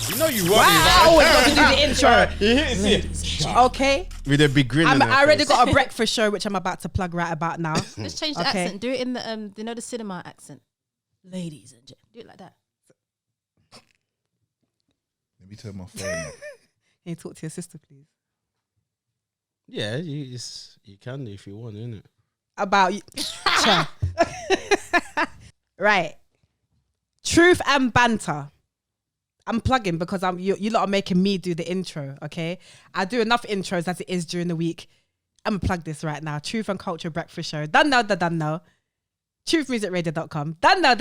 You know you want I always got to do the intro. He hits it. Okay. With a big grin. I already got a breakfast show, which I'm about to plug right about now. Let's change the accent. Do it in the the cinema accent. Ladies and gentlemen. Do it like that. Let me turn my phone off. Can you talk to your sister, please? Yeah, you can do if you want, innit? About you. Right. Truth and banter. I'm plugging because you lot are making me do the intro, okay? I do enough intros as it is during the week. I'm gonna plug this right now. Truth and Culture Breakfast Show. Done now. Truthmusicradio.com. Done now.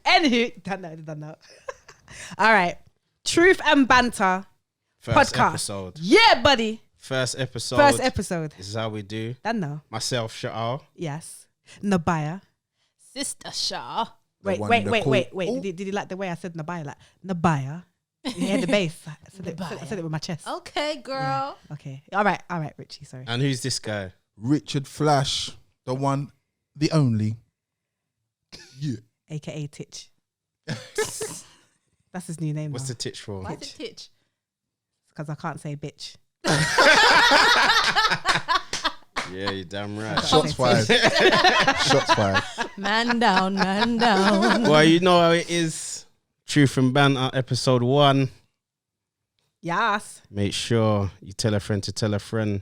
Anywho, done now. All right. Truth and Banter First podcast. episode. Yeah, buddy. First episode. This is how we do. Done now. Myself, Sha'al. Yes. Nabaya. Sistah Char. Wait. Did you like the way I said Nabaya? Like, Nabaya. You hear the bass? I said it with my chest. Okay, girl. Yeah. Okay. All right, Richie, sorry. And who's this guy? Richard Flash, the one, the only. Yeah. AKA Titch. That's his new name. What's the titch for? Why is it Titch? Because I can't say bitch. Yeah, you're damn right. Shots fired. Shots fired. Man down. Well, you know how it is. Truth and Banter, episode 1. Yes. Make sure you tell a friend to tell a friend.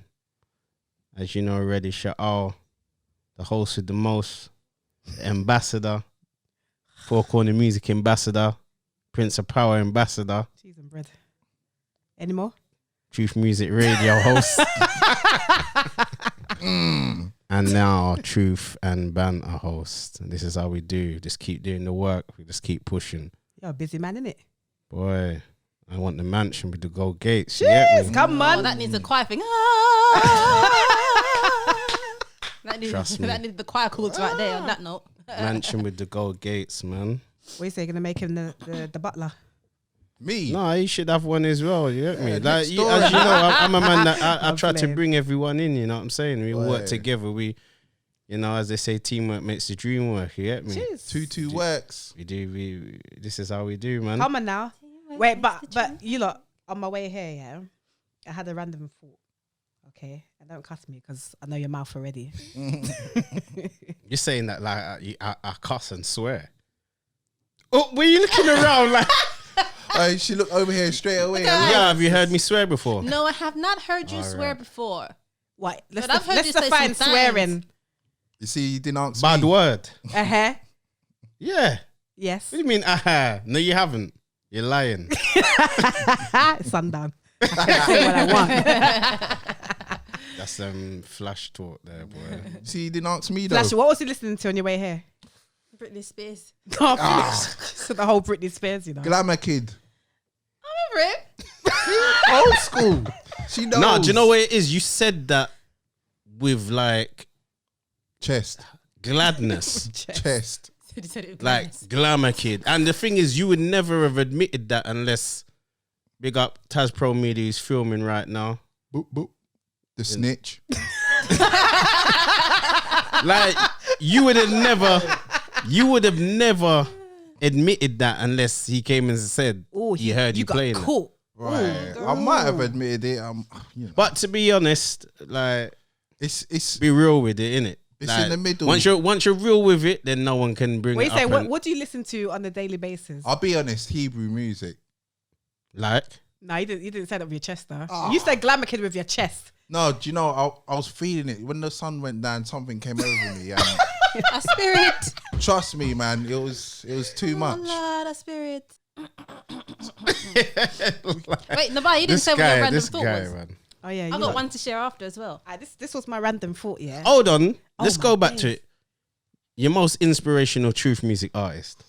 As you know already, Sha'al, the host with the most, the ambassador, Four Corner Music ambassador, Prince of Power ambassador. Cheese and bread. Any more? Truth Music Radio host. And now Truth and Banter host. And this is how we do. Just keep doing the work. We just keep pushing. You're a busy man, innit? Boy, I want the mansion with the gold gates. Jeez, come on. Oh, that needs a choir thing. Trust me. That needs the choir chords right there on that note. Mansion with the gold gates, man. What you say? Gonna make him the butler? Me? No, he should have one as well. You get me? Yeah, Like, next as door. you know, I'm a man that I I'm try to playing. bring everyone in. You know what I'm saying? We all work Boy. together. We, you know, as they say, teamwork makes the dream work. You get me? Jeez. 2-2 works. We do. We. This is how we do, man. Come on now. Wait, but you lot, on my way here, yeah, I had a random thought. Okay, and don't cuss me because I know your mouth already. You're saying that like I cuss and swear. Oh, were you looking around like? Hey, she looked over here straight away. Yeah, have you heard me swear before? No, I have not heard you All swear right. before. What? Let's But I've heard you say define some swearing. You see, you didn't answer Bad me. word. Yeah. Yes. What do you mean? No, you haven't. You're lying. Sundown. I can say what I want. That's flash talk there, boy. See, you didn't answer me though. Flash, what was you listening to on your way here? Britney Spears. So the whole Britney Spears, you know. Glamour kid. I remember it. Old school. She knows. No, do you know what it is? You said that with like Chest. gladness. Chest. He said it with Like gladness. glamour kid. And the thing is, you would never have admitted that unless big up Taz Pro Media who's filming right now. Boop, boop. The snitch. Like you would have never admitted that unless he came and said he heard you got playing. caught. Right. I might have admitted it. You know. But to be honest, like It's be real with it, innit? It's Like, in the middle. Once you're real with it, then no one can bring What it you say? up. What do you listen to on a daily basis? I'll be honest, Hebrew music. Like No, you didn't say that with your chest though. You said glamour kid with your chest. No, do you know, I was feeling it. When the sun went down, something came over me. And A spirit. trust me, man, it was too much. Oh, Lord, a spirit. Wait, Nabai, you didn't say what your random thought was. man. Oh yeah, I got one to share after as well. This was my random thought. Yeah. Hold on, let's my go back days. to it. Your most inspirational truth music artist.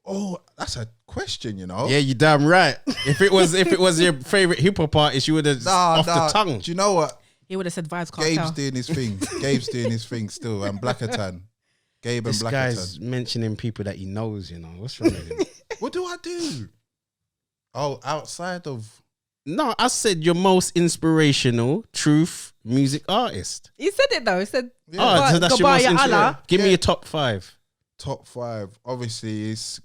Oh, that's a question, you know. Yeah, you damn right. If it was your favorite hip hop artist, you would have off the tongue. Do you know what? He would have said Vibes Gabe's Cartel. doing his thing. Gabe's doing his thing still. And Blackerton. Gabe and This guy's Blackerton. mentioning people that he knows. You know what's wrong with him? What do I do? Oh, outside of No, I said your most inspirational truth music artist. He said it though. He said, Oh, so that's your Goodbye, most Ya inspirational. Allah. Give me your top 5. Top 5. Obviously, it's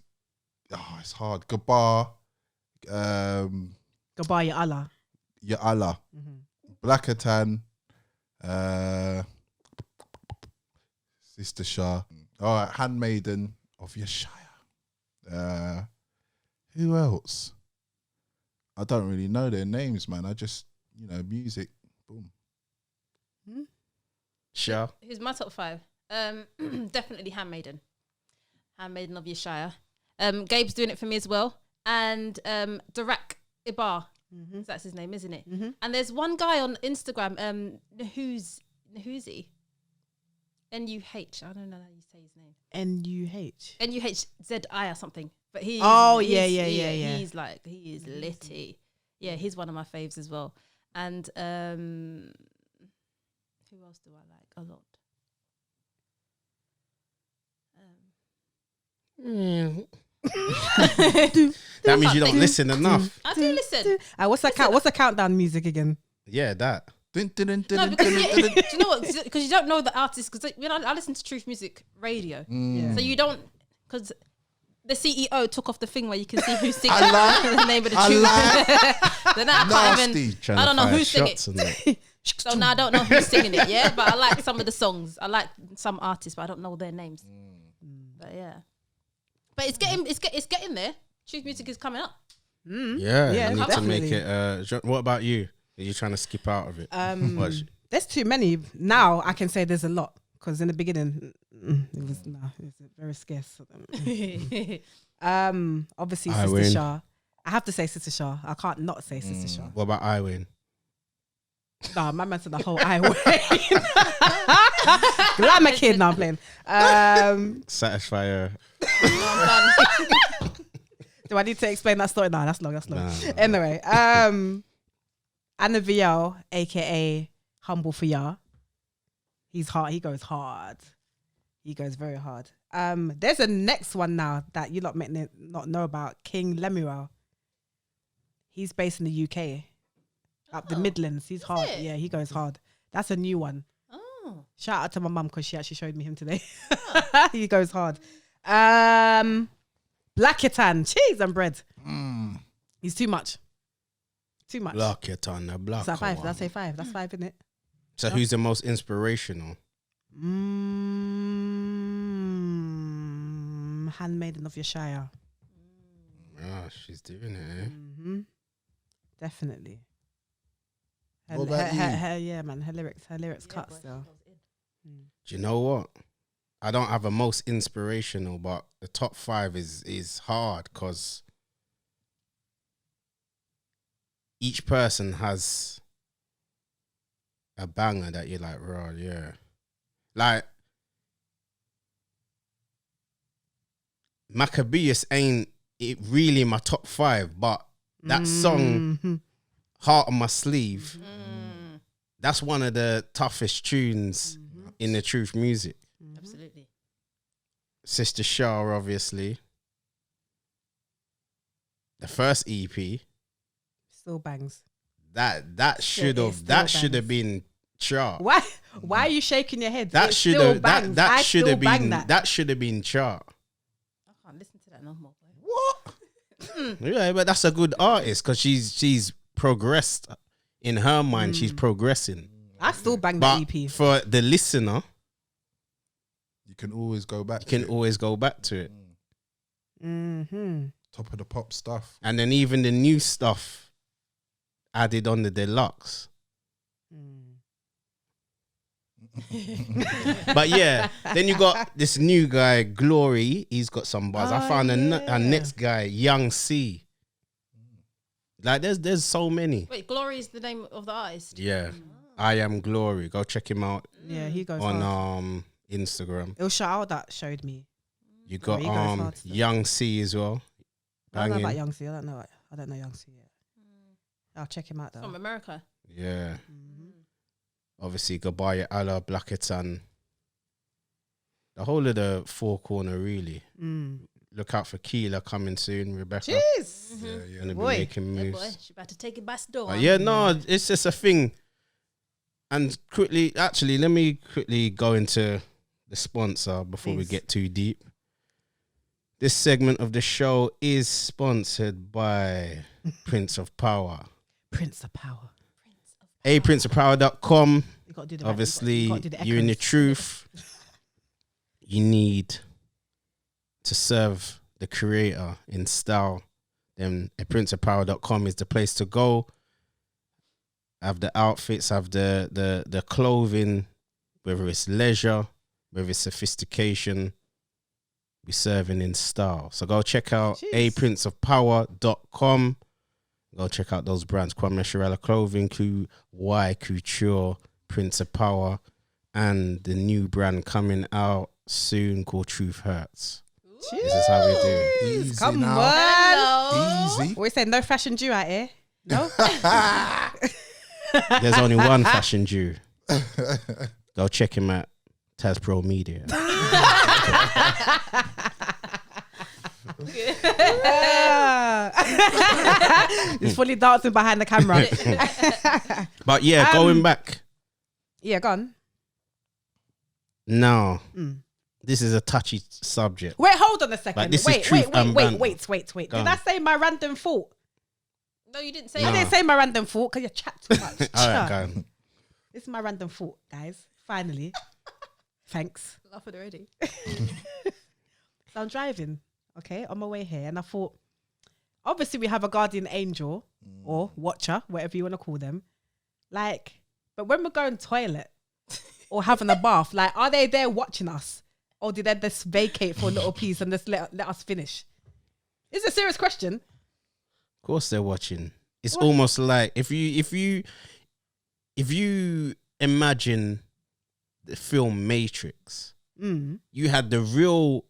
hard. Gabar, Goodbye, Ya Allah. Ya Allah, Blackatan, Sistah Char. All right, Handmaiden of Yeshaya. Who else? I don't really know their names, man. I just, music. Boom. Sure. Who's my top 5? Definitely Handmaiden. Handmaiden of Yeshaya. Gabe's doing it for me as well. And Darak Ibar. That's his name, isn't it? And there's one guy on Instagram, Nahuzi. N-U-H. I don't know how you say his name. N-U-H. N-U-H-Z-I or something. But he is litty. Yeah, he's one of my faves as well. And who else do I like a lot? That means you don't listen enough. I do listen. What's the countdown music again? Yeah, that. No, because do you know what? Because you don't know the artist. Because I listen to Truth Music Radio, so you don't. Because the CEO took off the thing where you can see who's singing the name of the tune. Then I can't even. I don't know who's singing it. So now I don't know who's singing it. Yeah, but I like some of the songs. I like some artists, but I don't know their names. But yeah, but it's getting there. Truth Music is coming up. Yeah, Yeah, you need definitely. to make it. What about you? Are you trying to skip out of it? There's too many. Now I can say there's a lot because in the beginning it was very scarce. Obviously Sistah Char. I have to say Sistah Char. I can't not say Sistah Char. What about Iwin? Nah, my man said the whole I Wayne. Glamour kid. Now I'm playing. Satisfier. Do I need to explain that story? Nah, that's long. Nah. Anyway, Anna VL, aka Humble for Ya. He's hard. He goes hard. He goes very hard. There's a next one now that you lot might not know about. King Lemuel. He's based in the UK, up the Midlands. He's hard. it? Yeah, he goes hard. That's a new one. Oh, Shout out to my mum because she actually showed me him today. He goes hard. Blackitan, cheese and bread. He's too much. Too much. Block it on the block. Is that 5? Did I say 5? That's 5, isn't it? So who's the most inspirational? Handmaiden of Yeshaya. Oh, she's doing it. Eh? Definitely. What about Yeah, man. Her lyrics cut still. Do you know what? I don't have a most inspirational, but the top 5 is hard because each person has a banger that you're like, raw, yeah. Like, Maccabeus ain't it really my top 5, but that song, Heart on My Sleeve, that's one of the toughest tunes in the Truth Music. absolutely. Sistah Char, obviously. The first EP. Still bangs. That should have been chart. Why are you shaking your head? That It should still have bangs. that I should still have bang been that. that should have been chart. I can't listen to that no more. Boy. What? Yeah, but that's a good artist because she's progressed in her mind. She's progressing. I still bang But the EP. for the listener, You can always go back. you can to it. always go back to it. Top of the pop stuff. And then even the new stuff added on the deluxe. But yeah, then you got this new guy, Glory. He's got some buzz. I found a next guy, Young C. Like there's so many. Wait, Glory is the name of the artist. Yeah, I Am Glory. Go check him out Yeah, he goes on hard. Instagram. It was Sha'al that showed me. You got he goes hard still. Young C as well. I don't know Banging. about Young C. I don't know Young C yet. I'll check him out though. From America. Yeah. Obviously, Gabaya Allah, Blacketan. The whole of the four corner, really. look out for Keela coming soon. Rebecca Jeez. gonna be Boy. making Yeah, moves. boy, she about to take it by storm. But yeah, no, it's just a thing. And quickly, actually, let me quickly go into the sponsor before we Please. get too deep. This segment of the show is sponsored by Prince of Power. Prince of Power. aprinceofpower.com. You got to do the Obviously, you gotta do the you're in the echoes. truth. You need to serve the creator in style. Then aprinceofpower.com is the place to go. Have the outfits, have the clothing, whether it's leisure, whether it's sophistication, be serving in style. So go check out Jeez. aprinceofpower.com. Go check out those brands, Kwame Shirella Clothing, Y Couture, Prince of Power, and the new brand coming out soon called Truth Hurts. This is how we do. Easy Come now. on. Hello. Easy. We say no fashion Jew out here. No. There's only one fashion Jew. Go check him at Taz Pro Media. He's fully dancing behind the camera. But yeah, going back Yeah, go on. now, this is a touchy subject. Wait, hold on a second. Like, this is wait, truth and banter. wait. Go Did on. I say my random thought? No, you didn't say No. I that. didn't say my random thought because you chat too much. All right, go on. This is my random thought, guys. Finally. Thanks. Laughed already. So I'm driving, okay, on my way here, and I thought, obviously we have a guardian angel or watcher, whatever you want to call them. Like, but when we're going toilet or having a bath, like, are they there watching us, or did they just vacate for a little piece and just let us finish? It's a serious question. Of course they're watching. It's almost like if you imagine the film Matrix, you had the real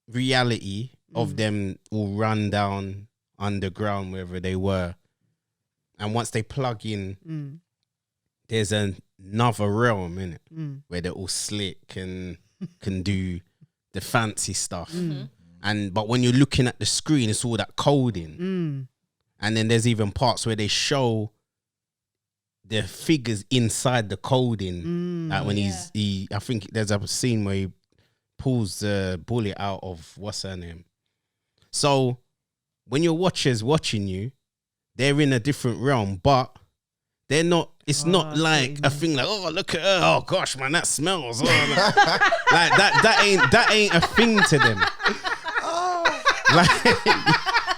reality of them all run down underground wherever they were, and once they plug in, there's another realm in it where they're all slick and can do the fancy stuff. But when you're looking at the screen, it's all that coding. And then there's even parts where they show the figures inside the coding. Like when I think there's a scene where he pulls the bullet out of what's her name. So when your watchers watching you, they're in a different realm, but they're not. It's not like a thing like, oh, look at her, oh gosh, man, that smells. Oh, like that ain't a thing to them. Like,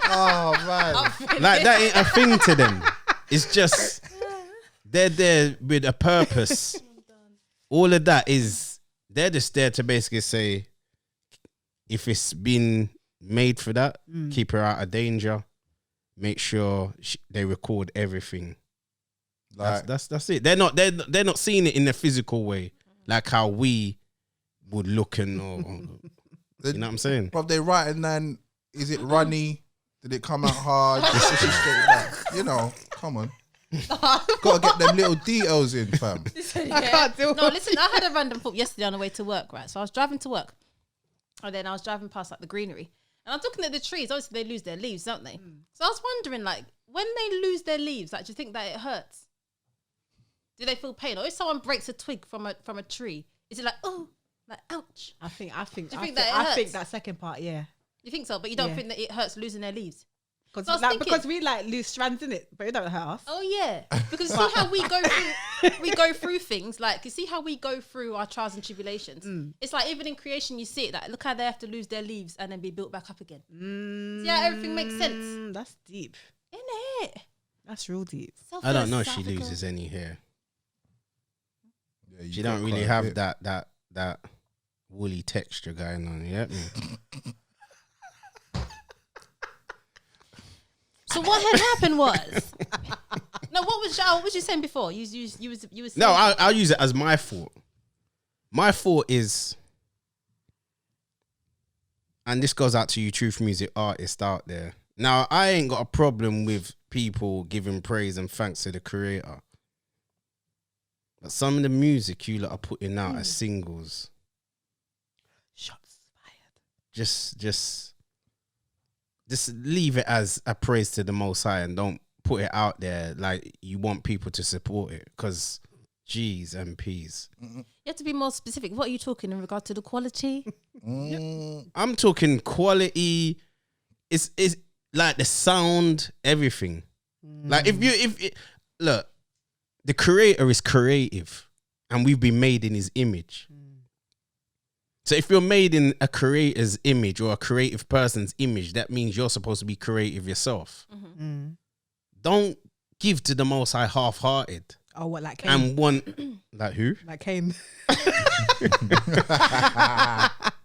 Oh man. like that ain't a thing to them. It's just they're there with a purpose. All of that is they're just there to basically say, if it's been made for that, keep her out of danger. Make sure they record everything. Like, That's it. They're not seeing it in a physical way, like how we would look and or you know what I'm saying. But they writing then, is it runny? Did it come out hard? Is she straight back? You know, come on. Gotta get them little details in, fam. I can't do No, listen, I had a random thought yesterday on the way to work, right? So I was driving to work, and then I was driving past like the greenery, and I was looking at the trees. Obviously, they lose their leaves, don't they? So I was wondering, like, when they lose their leaves, like, do you think that it hurts? Do they feel pain, or if someone breaks a twig from a tree, is it like, oh, like ouch? I think Do you think that it hurts? I think that second part, yeah. You think so, but you don't Yeah. think that it hurts losing their leaves? Because So I was thinking- because we like lose strands in it, but it don't hurt us. Oh yeah, because see how we go through things, like you see how we go through our trials and tribulations. It's like even in creation, you see it. Like look how they have to lose their leaves and then be built back up again. See how everything makes sense, That's deep. isn't it? That's real deep. So I don't know if she philosophical. loses any hair. Yeah, you She got don't really quite a have bit. that woolly texture going on. You get me? So what had happened was, no, what was Sha'al? What was you saying before? You was saying, No, I'll use it as my thought. My thought is, and this goes out to you truth music artists out there. Now, I ain't got a problem with people giving praise and thanks to the creator. But some of the music you lot are putting out as singles, Shots fired. just leave it as a praise to the Most High and don't put it out there like you want people to support it, because G's and P's. You have to be more specific. What are you talking in regard to the quality? I'm talking quality. It's like the sound, everything. Like look, the creator is creative, and we've been made in his image. So if you're made in a creator's image or a creative person's image, that means you're supposed to be creative yourself. Don't give to the Most High half-hearted. Oh, what, like Cain? And want like who? Like Cain.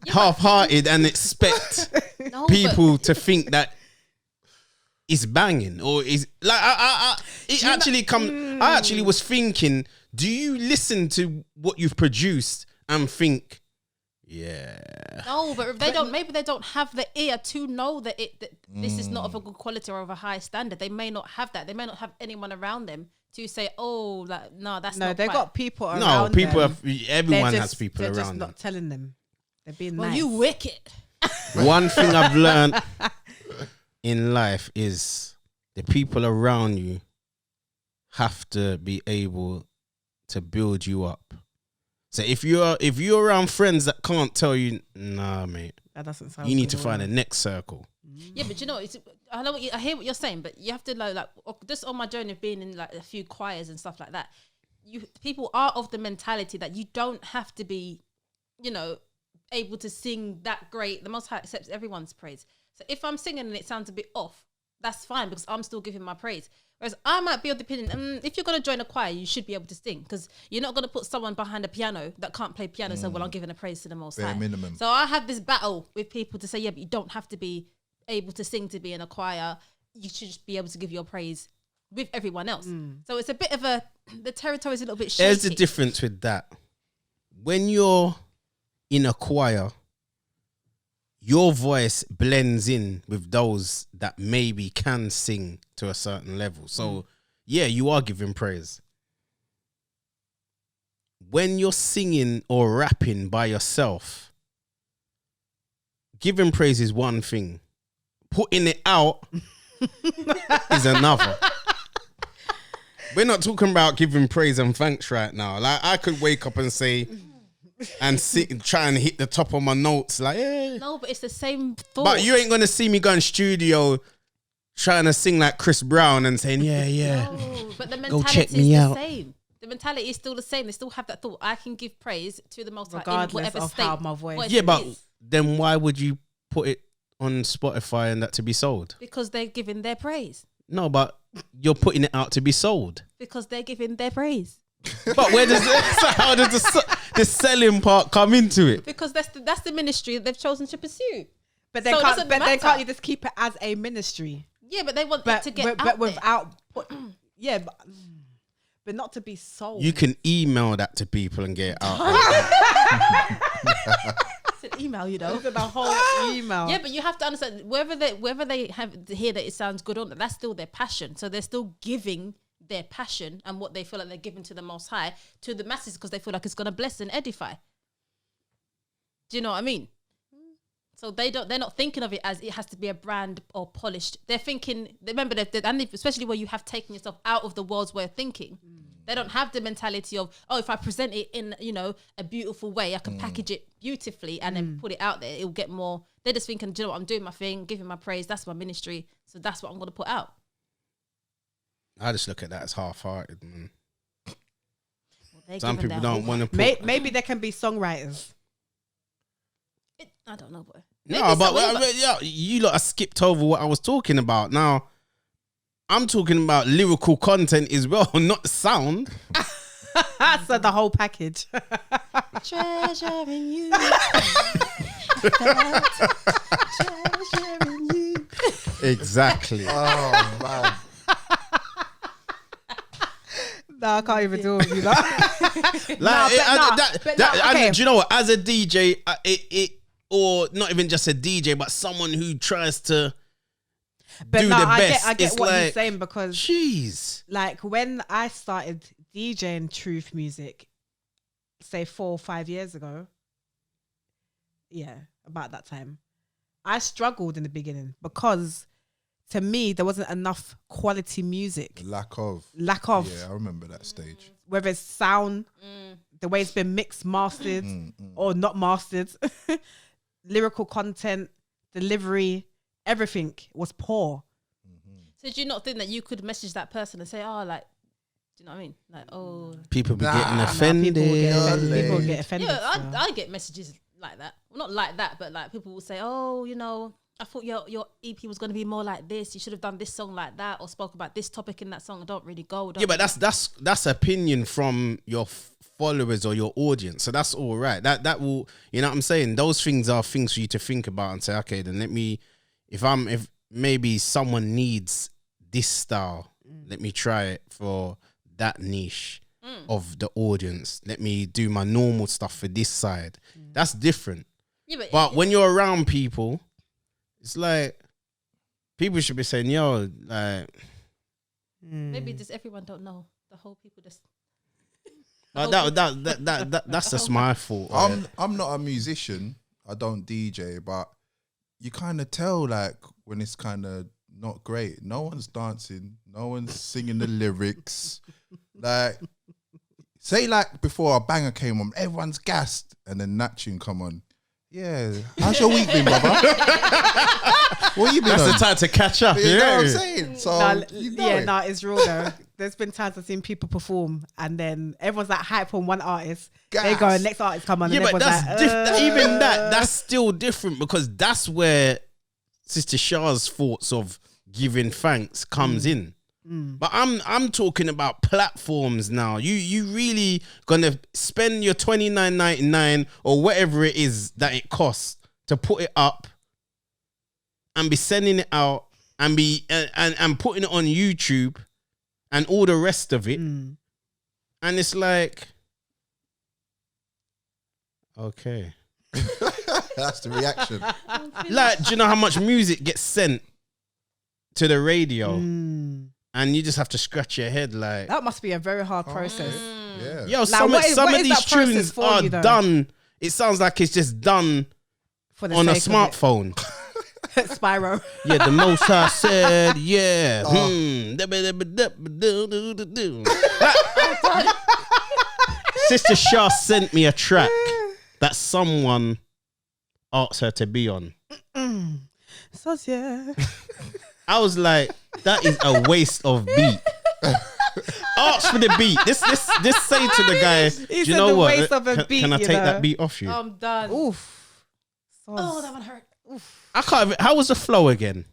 Half-hearted and expect people to think that it's banging or is like I actually was thinking, do you listen to what you've produced and think, yeah? No, but if they don't, maybe they don't have the ear to know that this is not of a good quality or of a high standard. They may not have that. They may not have anyone around them to say, oh, like, no, that's not they quite. got people around No, people them. everyone has people they're around just them. not telling them. They're being Well, nice. you wicked. One thing I've learned in life is the people around you have to be able to build you up. So if you're around friends that can't tell you, nah, mate, That doesn't sound you need good to find at a next circle. Yeah, but you know, I know I hear what you're saying, but you have to like just on my journey of being in like a few choirs and stuff like that. People are of the mentality that you don't have to be, able to sing that great. The Most High accepts everyone's praise. So if I'm singing and it sounds a bit off, that's fine because I'm still giving my praise. Whereas I might be of the opinion, if you're going to join a choir, you should be able to sing, because you're not going to put someone behind a piano that can't play piano. So, well, I'm giving a praise to the Most High. Minimum. So I have this battle with people to say, yeah, but you don't have to be able to sing to be in a choir. You should just be able to give your praise with everyone else. So it's a bit of the territory is a little bit shaky. There's the difference with that. When you're in a choir, your voice blends in with those that maybe can sing to a certain level. So, yeah, you are giving praise. When you're singing or rapping by yourself, giving praise is one thing. Putting it out is another. We're not talking about giving praise and thanks right now. Like, I could wake up and say... and sit and try and hit the top of my notes like, yeah. No, but it's the same thought. But you ain't gonna see me go in studio trying to sing like Chris Brown and saying, yeah. No, but the Go mentality check is me the out. same. The mentality is still the same. They still have that thought. I can give praise to the Most High in Regardless whatever of state. how my voice whatever Yeah, it but is. then why would you put it on Spotify and that to be sold? Because they're giving their praise. No, but you're putting it out to be sold. Because they're giving their praise. But where does how does the selling part come into it? Because that's the ministry that they've chosen to pursue. But then So it can't. doesn't But then matter. can't you just keep it as a ministry? Yeah, but they want But it to get but out there. without. Yeah, but not to be sold. You can email that to people and get it out. It's an email, you know. Look at the whole email. Yeah, but you have to understand whether they have to hear that it sounds good or not, that's still their passion. So they're still giving their passion and what they feel like they're giving to the Most High to the masses because they feel like it's going to bless and edify. Do you know what I mean? So they're not thinking of it as it has to be a brand or polished. They're thinking, remember, and especially where you have taken yourself out of the world's way of thinking. They don't have the mentality of, oh, if I present it in, a beautiful way, I can package it beautifully and then put it out there. It'll get more. They're just thinking, do you know what? I'm doing my thing, giving my praise. That's my ministry. So that's what I'm going to put out. I just look at that as half-hearted, man. Well, Some people don't want to put... Maybe they can be songwriters. I don't know, boy. No, but you lot have skipped over what I was talking about. Now, I'm talking about lyrical content as well, not sound. So the whole package. Treasuring you. Treasuring you. Exactly. Oh, man. No, I can't even do it with you. Do you know what? As a DJ, or not even just a DJ, but someone who tries to do the best. I get it's what like, he's saying because, jeez. like, when I started DJing truth music, say 4 or 5 years ago, yeah, about that time, I struggled in the beginning because to me there wasn't enough quality music. Lack of. Yeah, I remember that stage. whether it's sound, the way it's been mixed, mastered, or not mastered, lyrical content, delivery, everything was poor. So do you not think that you could message that person and say, oh, like, do you know what I mean? Like, oh, people be getting offended. People get offended. yeah, I get messages like that. Well, not like that, but like people will say, oh, you know, I thought your EP was going to be more like this. You should have done this song like that, or spoke about this topic in that song. I don't really go. Yeah, but that's opinion from your followers or your audience. So that's all right. That will, you know what I'm saying? Those things are things for you to think about and say, okay, then if maybe someone needs this style, let me try it for that niche of the audience. Let me do my normal stuff for this side. That's different. Yeah, but when you're around people, it's like people should be saying, yo, like maybe just everyone don't know. The whole people just that's just my fault. I'm not a musician. I don't DJ, but you kind of tell like when it's kind of not great. No one's dancing. No one's singing the lyrics. Like, say like before a banger came on, everyone's gassed, and then that tune come on. Yeah, how's your week been, brother? What you been That's on? the time to catch up. You know what I'm saying? So it's real though. There's been times I've seen people perform, and then everyone's like hype on one artist. Gas. They go, next artist come on. Yeah, and but everyone's that's like, even that's still different, because that's where Sistah Char's thoughts of giving thanks comes in. But I'm talking about platforms now. You really gonna spend your $29.99 or whatever it is that it costs to put it up and be sending it out and be and putting it on YouTube and all the rest of it. And it's like, okay. that's the reaction. Like, do you know how much music gets sent to the radio? And you just have to scratch your head like... That must be a very hard process. Yeah. Yo, Like, some what of is these that process tunes for are you, though? done. It sounds like it's just done For the on a sake of smartphone. it. Spyro. Yeah, the most I said, yeah. Sistah Char sent me a track that someone asked her to be on. So yeah. I was like, that is a waste of beat. Ask for the beat. This say to the guy, do you said know the what? waste of a beat, Can I you take know? that beat off you? I'm done. Oof. Oh, that one hurt. Oof. I can't even, how was the flow again?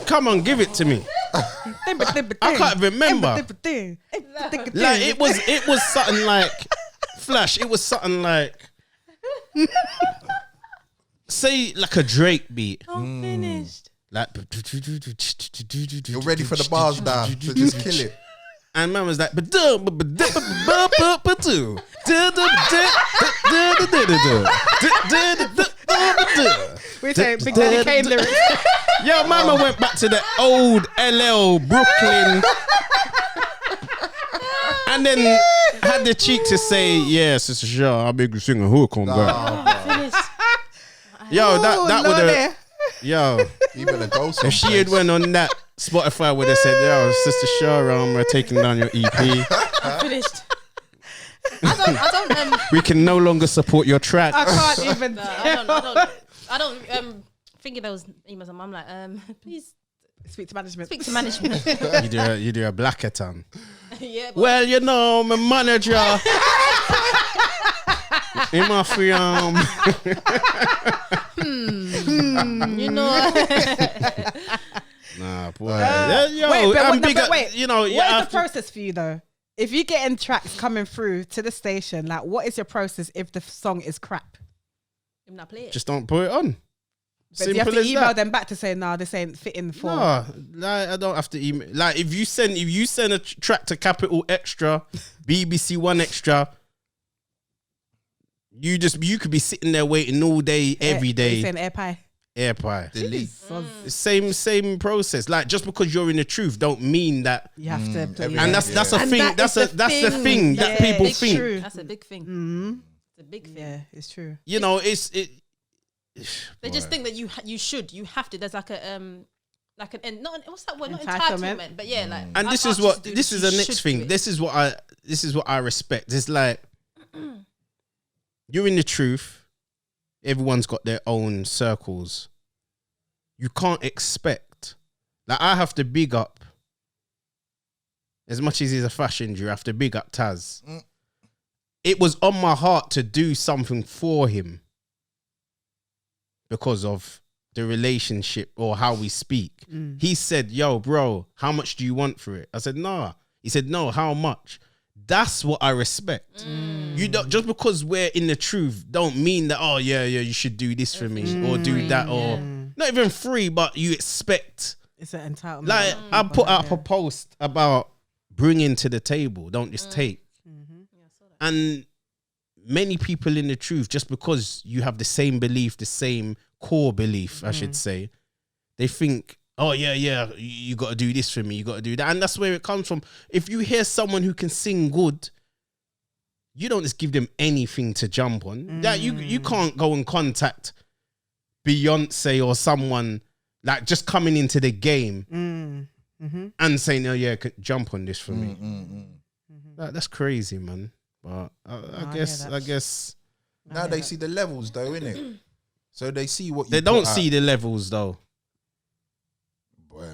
Come on, give it to me. I can't remember. Like it was something like Flash. It was something like say like a Drake beat. I'm finished. Like You're ready for the bars now, so just kill it. and man was like We say Big Daddy Kane lyrics. yo, mama went back to the old LL Brooklyn and then had the cheek to say, yeah, Sistah Char, I'll make you sing a hook on that. I'm finished. Yo, that would have, yo, You better go if she had went on that, Spotify would have said, yo, Sistah Char, we're taking down your EP. I'm finished. I don't We can no longer support your track. I can't even. I don't thinking those emails. I'm like, please Speak to management. speak to management. You do a blacker tongue. Yeah, but Well, you know, my manager. In my free arm. you know, Nah, boy. Wait, you know, what is the process for you though? If you're getting tracks coming through to the station, like what is your process if the song is crap? I'm not playing. just don't put it on. But do you have Simple to as email that. them back to say, nah, this ain't fitting for. No, like, I don't have to email. Like if you send a track to Capital Extra, BBC One Extra, you could be sitting there waiting all day, every day. Saying air pie. Air pie. delete. Same process. Like just because you're in the truth, don't mean that. You have to. Put, And that's a And thing. that That's is the the thing thing. that Yeah, people it's think. true. That's a big thing. Mm-hmm. It's a big thing. Yeah, it's true. You know, They just think that you have to. There's like what's that word? Not Entitlement. entitlement, but yeah, like. And this is the next thing. This is what I respect. It's like you're in the truth. Everyone's got their own circles. You can't expect. Like I have to big up. As much as he's a fashion Jew, I have to big up Taz. It was on my heart to do something for him because of the relationship or how we speak. He said, yo, bro, how much do you want for it? I said, nah. He said, no, how much? That's what I respect. You don't, just because we're in the truth don't mean that, oh, yeah, you should do this for me or do that or not even free, but you expect. It's an entitlement. Like, I put up a post about bringing to the table, don't just take. And many people in the truth, just because you have the same belief, the same core belief, I should say, they think, oh, yeah, you got to do this for me, you got to do that. And that's where it comes from. If you hear someone who can sing good, you don't just give them anything to jump on. That you can't go and contact Beyonce or someone like just coming into the game and saying, oh, yeah, jump on this for me. That's crazy, man. But I guess now they see the levels though, innit? So they see what you they don't see the levels though. Boy.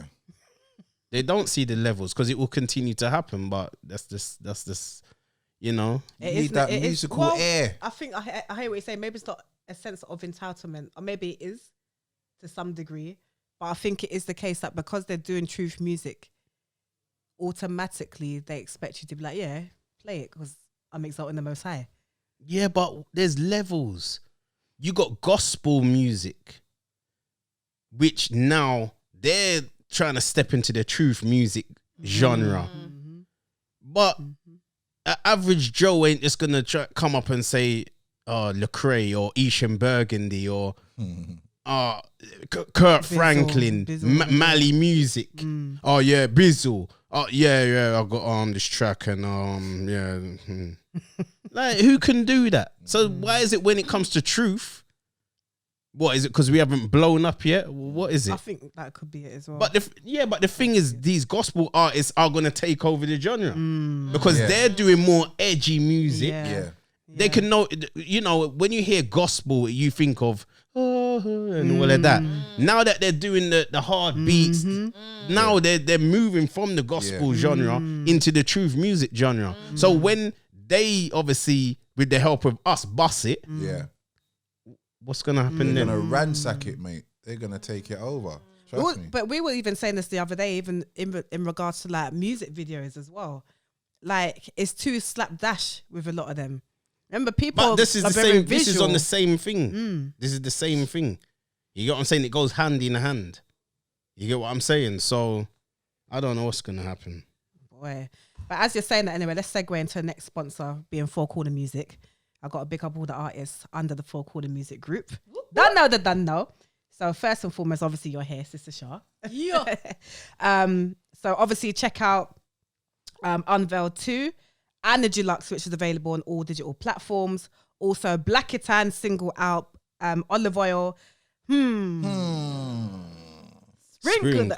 They don't see the levels because it will continue to happen. But that's this, you know, you need that musical air. I think I hear what you're saying. Maybe it's not a sense of entitlement, or maybe it is to some degree. But I think it is the case that because they're doing truth music, automatically they expect you to be like, yeah, play it because I'm exalting the Most High. Yeah, but there's levels. You got gospel music, which now they're trying to step into the truth music genre. But an average Joe ain't just gonna come up and say, Lecrae or Ishan Burgundy or Kurt Franklin, Mali Music. Oh yeah, Bizzle. Oh yeah, I got this track and like who can do that? So why is it when it comes to truth? What is it? Because we haven't blown up yet? What is it? I think that could be it as well. But the thing is, these gospel artists are gonna take over the genre because they're doing more edgy music. They can know, you know, when you hear gospel, you think of and all of that. Now that they're doing the hard beats, now they're moving from the gospel genre into the truth music genre. So when they obviously, with the help of us, bust it, what's gonna happen then? They're gonna ransack it, mate. They're gonna take it over. Trust me. But we were even saying this the other day, even in regards to like music videos as well. Like it's too slapdash with a lot of them. Remember, people. But this is the same. This is on the same thing. This is the same thing. You get what I'm saying? It goes hand in hand. You get what I'm saying? So I don't know what's gonna happen. Boy, but as you're saying that anyway, let's segue into the next sponsor, being Four Corner Music. I got to pick up all the artists under the Four Corner Music group. Done know. So first and foremost, obviously you're here, Sistah Char. Yeah. So obviously check out Unveiled 2. And the Deluxe, which is available on all digital platforms. Also, Black Kitan single out, Olive Oil. Sprinkle.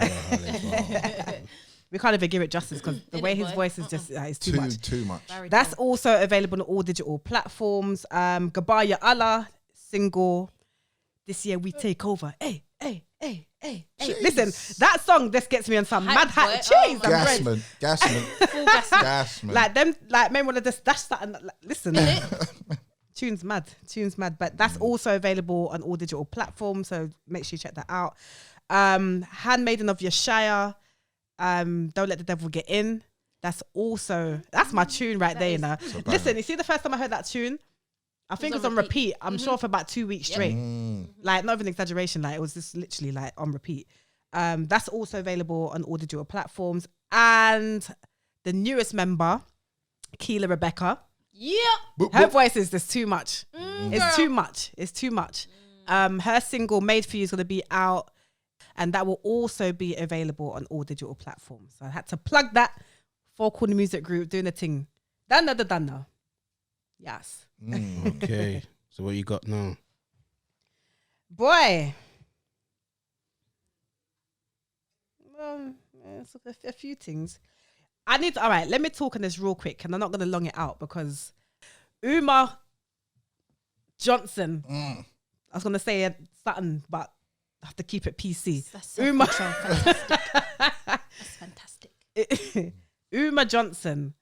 We can't even give it justice because the way his voice is just it's too much. Too much. That's also available on all digital platforms. Gabaya Allah single, This Year We Take Over. Hey. Listen, that song just gets me on some mad hat cheese. Gasman. Like them, like men want to just dash that and listen. Tune's mad. But that's also available on all digital platforms, so make sure you check that out. Handmaiden of Yeshaya, Don't Let the Devil Get In. That's my tune right there, you know. Listen, you see the first time I heard that tune, I think it was on repeat. I'm sure for about 2 weeks straight. Like, not even exaggeration. Like, it was just literally like on repeat. That's also available on all digital platforms. And the newest member, Keela Rebecca. Yeah. Her voice is just too much. It's too much. Her single Made For You is going to be out. And that will also be available on all digital platforms. So I had to plug that. Four Corner Music Group doing the thing. Done now. Yes. Okay. So what you got now? Boy. It's a few things. All right, let me talk on this real quick, and I'm not going to long it out because Uma Johnson. I was going to say something, but I have to keep it PC. That's so Uma. fantastic. That's fantastic. Uma Johnson.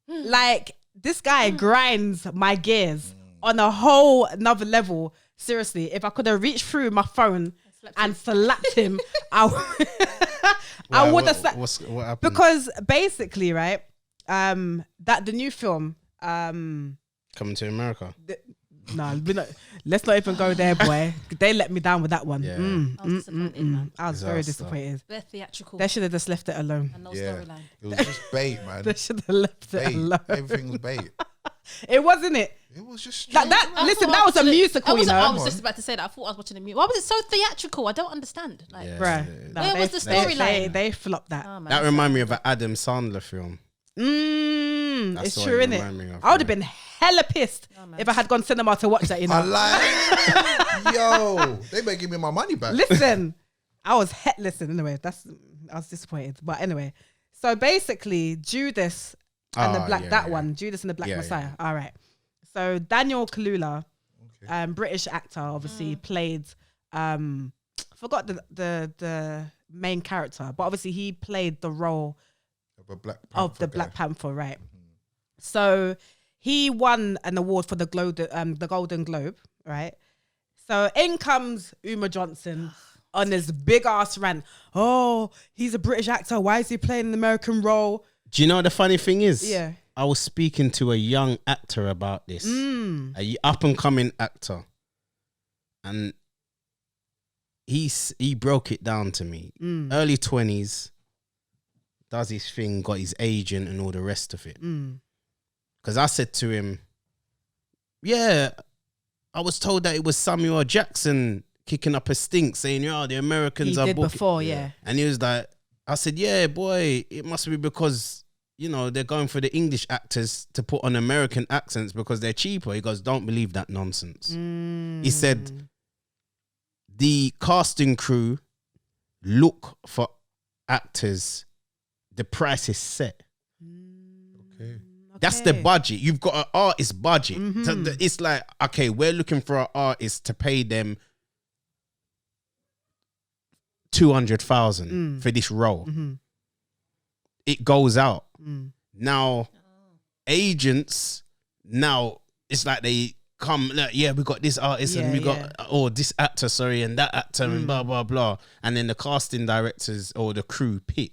Like, this guy grinds my gears on a whole another level. Seriously, if I could have reached through my phone and slapped him, I would have slapped. What happened? Because basically, right, that the new film, Coming to America. no, let's not even go there, boy. They let me down with that one. Yeah. I was disappointed, man. I was very Disaster. disappointed. They're theatrical. They should have just left it alone. and no Yeah. storyline. It was just bait, man. They should have left it Bait. alone. Everything was bait. It wasn't it. It was just That I listen, thought that I was a watching it- musical, you know. I was just about to say that. I thought I was watching a musical. Why was it so theatrical? I don't understand. Like, Yeah. Bruh, Where was the storyline? They flopped that. oh, man, That reminded me of an Adam Sandler film. It's That's what true, it innit? reminded me of, I would have yeah. been hella pissed man. if I had gone cinema to watch that, you know. I like, yo, they better give me my money back. Listen, I was listen, anyway, I was disappointed. But anyway, so basically, Judas and the Black, Judas and the Black Yeah, Messiah. yeah. All right. So Daniel Kaluuya, British actor, obviously played, forgot the main character, but obviously he played the role of the Black Panther, right? So he won an award for the Golden Globe, right? So in comes Uma Johnson on this big ass rant. Oh, he's a British actor. Why is he playing an American role? Do you know what the funny thing is? Yeah. I was speaking to a young actor about this, a up and coming actor, and he broke it down to me. Early 20s, does his thing, got his agent and all the rest of it. Because I said to him, yeah, I was told that it was Samuel Jackson kicking up a stink, saying, yeah, the Americans He are did booking. before, yeah. And he was like, I said, yeah, boy, it must be because, you know, they're going for the English actors to put on American accents because they're cheaper. He goes, don't believe that nonsense. He said, the casting crew look for actors, the price is set. Okay. That's the budget. You've got an artist budget. So it's like, okay, we're looking for an artist to pay them 200,000 for this role. It goes out. Now, agents, now it's like they come, like, yeah, we got this artist and we got, this actor, sorry, and that actor and blah, blah, blah. And then the casting directors or the crew pick.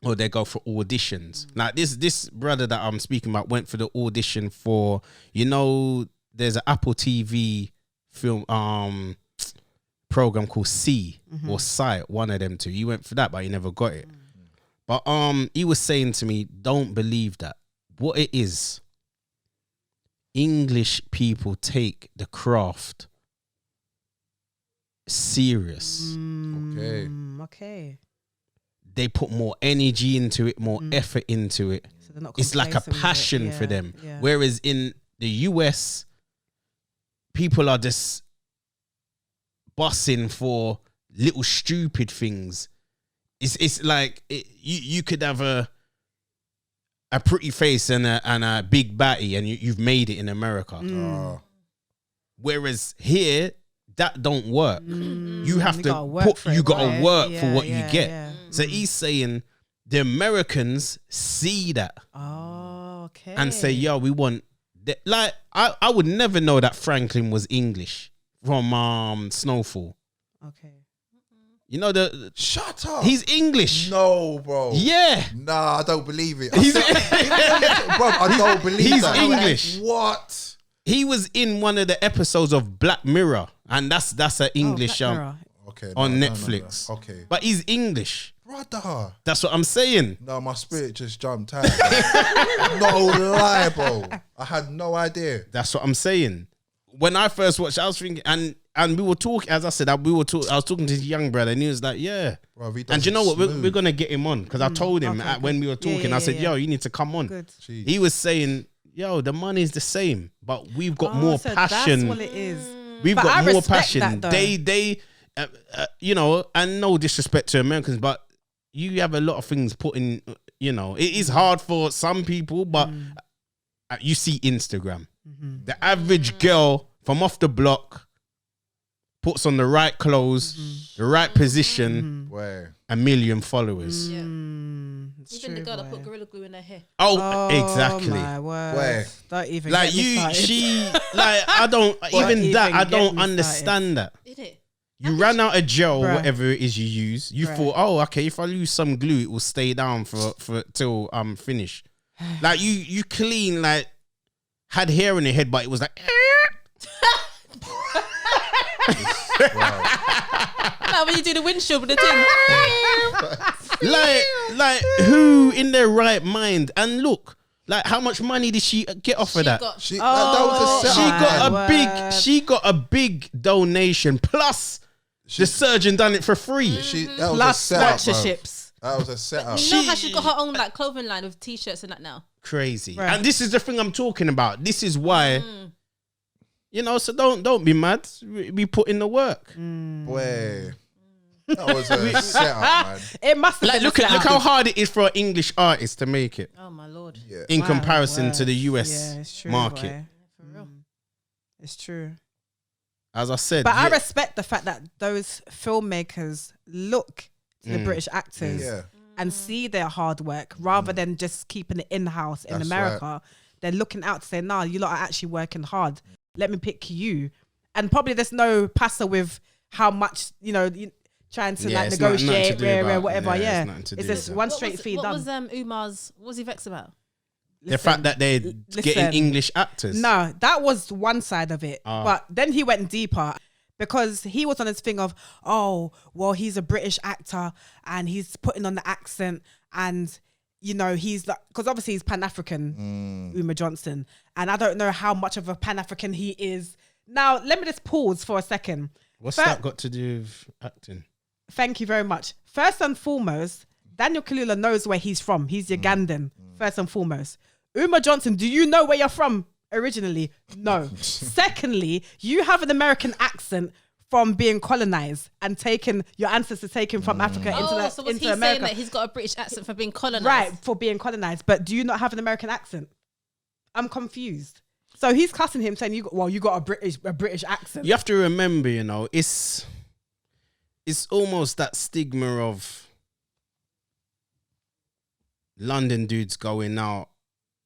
Or they go for auditions. Like this brother that I'm speaking about went for the audition for, you know, there's an Apple TV film program called C or Sight, one of them two. He went for that, but he never got it. But he was saying to me, don't believe that. What it is, English people take the craft serious. Okay. They put more energy into it, more effort into it. So they're not It's like a complacent with it. passion for Yeah, them. yeah. Whereas in the US, people are just bussing for little stupid things. It's like you could have a pretty face and a big batty and you've made it in America. Whereas here, that don't work. You have to work for what you get. Yeah. So he's saying the Americans see that and say, yo, we want that. Like I would never know that Franklin was English from Snowfall. Okay. You know Shut up. he's English. No, bro. Yeah. Nah, I don't believe it. He's- bro, I don't believe He's that. English. What? He was in one of the episodes of Black Mirror, and that's an English Black Mirror. Okay. on no, Netflix. no. Okay. But he's English. Brother. That's what I'm saying. No, my spirit just jumped out. No lie, bro. I had no idea. That's what I'm saying. When I first watched, I was thinking, and we were talking, as I said, I was talking to his young brother, and he was like, yeah. Bro, he does And do you know it what? We're smooth. going to get him on, because I told him Okay, when good. we were talking, Yeah, I said, yeah. yo, you need to come on. Good. Jeez. He was saying, yo, the money's the same, but we've got more so passion. That's what it is. We've But got I more respect passion. that, though. They, you know, and no disrespect to Americans, but you have a lot of things put in. You know, it is hard for some people, but you see Instagram. The average girl from off the block puts on the right clothes, the right position, Where? 1 million followers. Yeah. It's Even the true, girl that boy. put Gorilla Glue in her hair. Oh, exactly. My word. Where? Don't even Like get me you, started. she, like I don't even even that. I get don't me understand that. Did it? You ran out of gel, Bruh. whatever it is you use. You Bruh. thought, oh, okay, if I lose some glue, it will stay down for till I'm finished. Like you clean, like had hair in your head, but it was like. Wow. Like when you do the windshield with the thing. like who in their right mind? And look, like how much money did she get off of that? That was a She setup. got a word. big, donation. Plus, the surgeon done it for free. That was Plus a setup, bro. sponsorships. That was a setup. You know how she got her own like clothing line with t-shirts and that now. Crazy. Right. And this is the thing I'm talking about. This is why, you know. So don't be mad. We put in the work. Boy. That was a setup, man. It must have Like been look a how setup. hard it is for an English artist to make it Oh my lord. Yeah. in Wow, comparison to word. the US Yeah, it's true, market. boy. For real. It's true. As I said, But I yeah, respect the fact that those filmmakers look to the British actors Yeah. and see their hard work rather than just keeping it in-house in That's America. They're looking out to say, nah, you lot are actually working hard. Let me pick you. And probably there's no passer with how much, you know, trying to Yeah, like it's nothing to negotiate, do rare, about- whatever. yeah, it's Yeah. nothing to It's do just with one What straight was, fee what done. was Umar's? What was he vexed about? the fact that they're listen. getting English actors. No, that was one side of it. But then he went deeper because he was on his thing of, oh, well, he's a British actor and he's putting on the accent and, you know, he's like, because obviously he's Pan-African, Uma Johnson. And I don't know how much of a Pan-African he is. Now, let me just pause for a second. What's that got to do with acting? Thank you very much. First and foremost, Daniel Kaluuya knows where he's from. He's Ugandan, first and foremost. Uma Johnson, do you know where you're from originally? No. Secondly, you have an American accent from being colonized and taken, your ancestors taken from Africa So was into he saying America. that he's got a British accent for being colonized? Right, for being colonized. But do you not have an American accent? I'm confused. So he's cussing him saying, you got a British accent. You have to remember, you know, it's almost that stigma of London dudes going out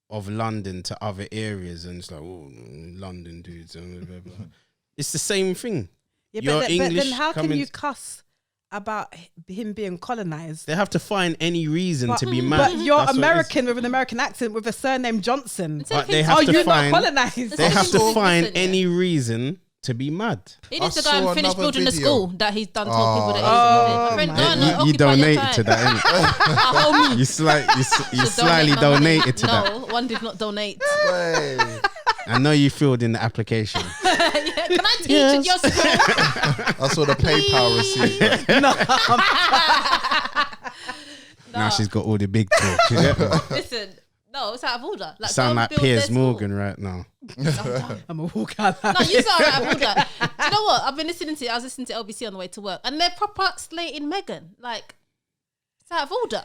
of London to other areas, and it's like, oh, London dudes, and blah, blah, blah. It's the same thing. Yeah, You're but then English how can coming- you cuss about him being colonized? They have to find any reason to be mad. But you're That's what it is. American with an American accent with a surname Johnson. Instead of But they him- have Are to you find. not colonized? They have to Listen, find yeah. any reason to be mad. He I needs to go saw and finish another building the video. school that he's done. Told people that Oh, he's friend, my go and You occupy your donated time. to that, innit? Our homie. You Should slightly donate my money. donated to that. No, one did not donate. Wait. I know you filled in the application. Can I teach at your school? I saw the PayPal receipt. Now she's got all the big talk. You get me? Listen, no, it's out of order. Like, Sound go like build their Piers school. Morgan right now. I'm gonna walk out. No, you sound out of order. Do you know what? I was listening to LBC on the way to work, and they're proper slating Megan. Like, it's out of order.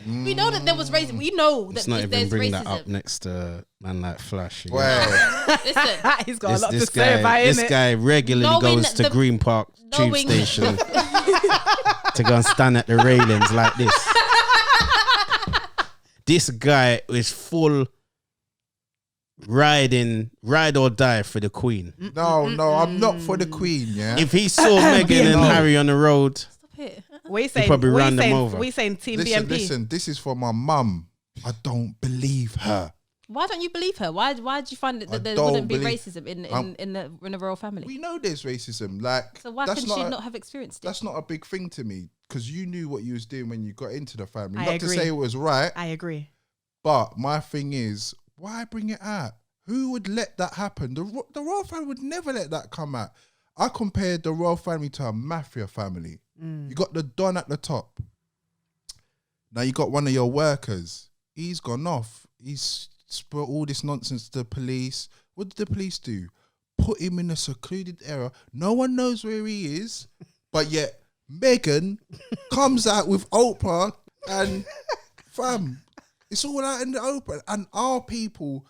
We know that there was racism. We know Let's that not even there's bring racism. that up next to man like Flash. you know? Wait. Listen, He's got a lot to This say about this it. guy regularly Knowing goes to the- Green Park tube knowing- station to go and stand at the railings like this. This guy is full ride or die for the Queen. No, I'm not for the Queen, yeah? If he saw Meghan and No. Harry on the road, stop it. We saying, probably ran them over. We saying Team Listen, BNP. listen, this is for my mum. I don't believe her. Why don't you believe her? Why did you find that I there don't wouldn't be believe- racism in the royal family? We know there's racism. Like, So why that's can she a- not have experienced it? That's not a big thing to me because you knew what you was doing when you got into the family. I Not agree. to say it was right, I agree. but my thing is, why bring it out? Who would let that happen? The royal family would never let that come out. I compared the royal family to a mafia family. You got the Don at the top. Now you got one of your workers. He's gone off. He's spilled all this nonsense to the police. What did the police do? put him in a secluded area. No one knows where he is, but yet Meghan comes out with Oprah and fam, it's all out in the open. And our people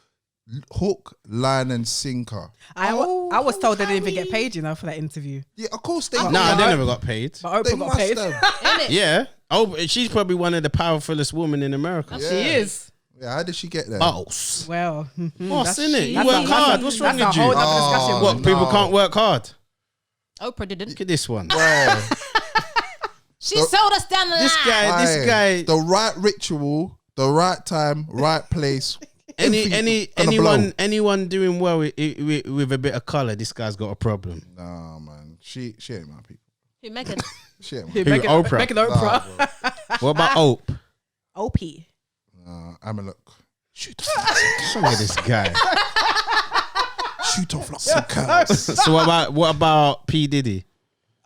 hook, line, and sinker. I was told they didn't even get paid, for that interview. Yeah, of course they. They never got paid. But They Oprah got must paid. have. Yeah. Oh, she's probably one of the powerfulest women in America. Yeah. She is. Yeah, how did she get there? Boss. Well, What's in it? You that's work a- hard. that's a- What's wrong that's with a you? whole other discussion. What? People can't work hard. Oprah didn't. Look at this one. Well, She sold us down the line. This guy. the right ritual, the right time, right place. Anyone doing well with a bit of color, this guy's got a problem. Nah, man, she ain't my people. Who, Meghan? She ain't my Who, Meghan Oprah? Oprah. What about Ope? OP. I'm a look. What's wrong with this guy? Shoot off like some cows. So what about P Diddy?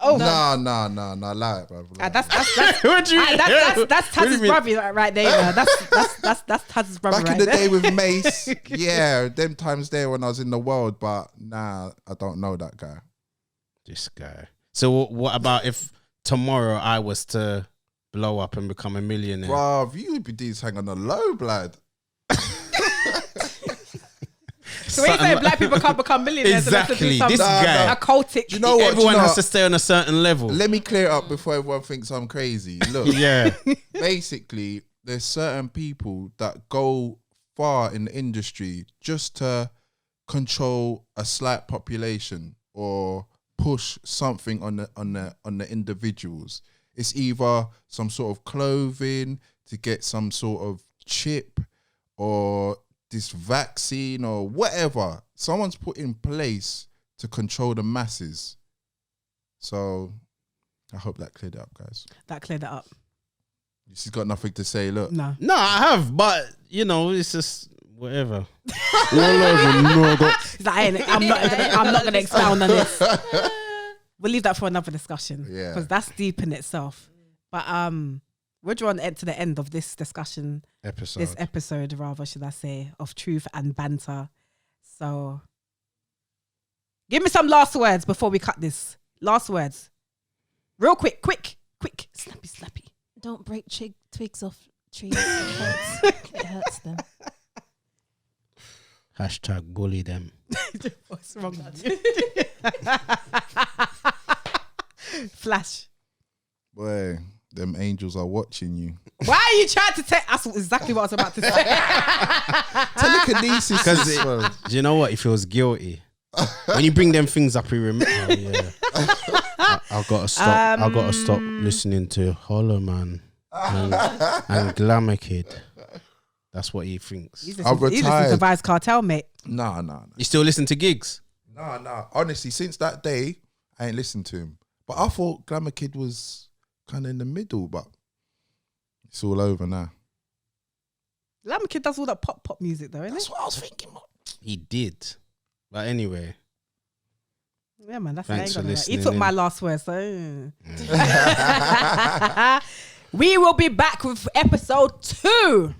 Nah, lie it, bro. That's What do you that's What do you Taz's mean? brother right there. That's Taz's brother Back right in the there. day with Mace, yeah, them times there when I was in the world, but nah, I don't know that guy. This guy. So what about if tomorrow I was to blow up and become a millionaire? Bruv, you would be doing hang on the low, blood. So when you say black people can't become millionaires, so they have to do Exactly. some This guy. occultic. Do you know what? Everyone Do you know has what? to stay on a certain level. Let me clear it up before everyone thinks I'm crazy. Look, Yeah. basically, there's certain people that go far in the industry just to control a slight population or push something on the individuals. It's either some sort of clothing to get some sort of chip or this vaccine or whatever someone's put in place to control the masses. So I hope that cleared it up, guys. That cleared that up. She's got nothing to say. Look, No. No, I have, but it's just whatever. He's like, I'm not gonna expound on this. We'll leave that for another discussion. Yeah. Because that's deep in itself. But we're drawn to the end of this discussion. This episode, rather, should I say, of Truth and Banter. So give me some last words before we cut this. Last words. Real quick. Snappy. Don't break twigs off trees. It hurts. It hurts them. # bully them. What's wrong with you? Flash. boy, them angels are watching you. Why are you trying to take? That's exactly what I was about to say. Telekinesis. Because is, do you know what? He feels guilty. When you bring them things up, he remember. Oh, yeah. I gotta stop. I gotta stop listening to Hollow Man and Glamour Kid. That's what he thinks. He's I've listening to retired. Vice Cartel, mate. Nah. You still listen to gigs? Nah. Honestly, since that day, I ain't listened to him. But I thought Glamour Kid was kind of in the middle, but it's all over now. Glamour Kid does all that pop music, though, isn't That's it? what I was thinking. He did. But anyway, Yeah, man. That's Thanks for He listening took in. my last words, so. We will be back with episode 2.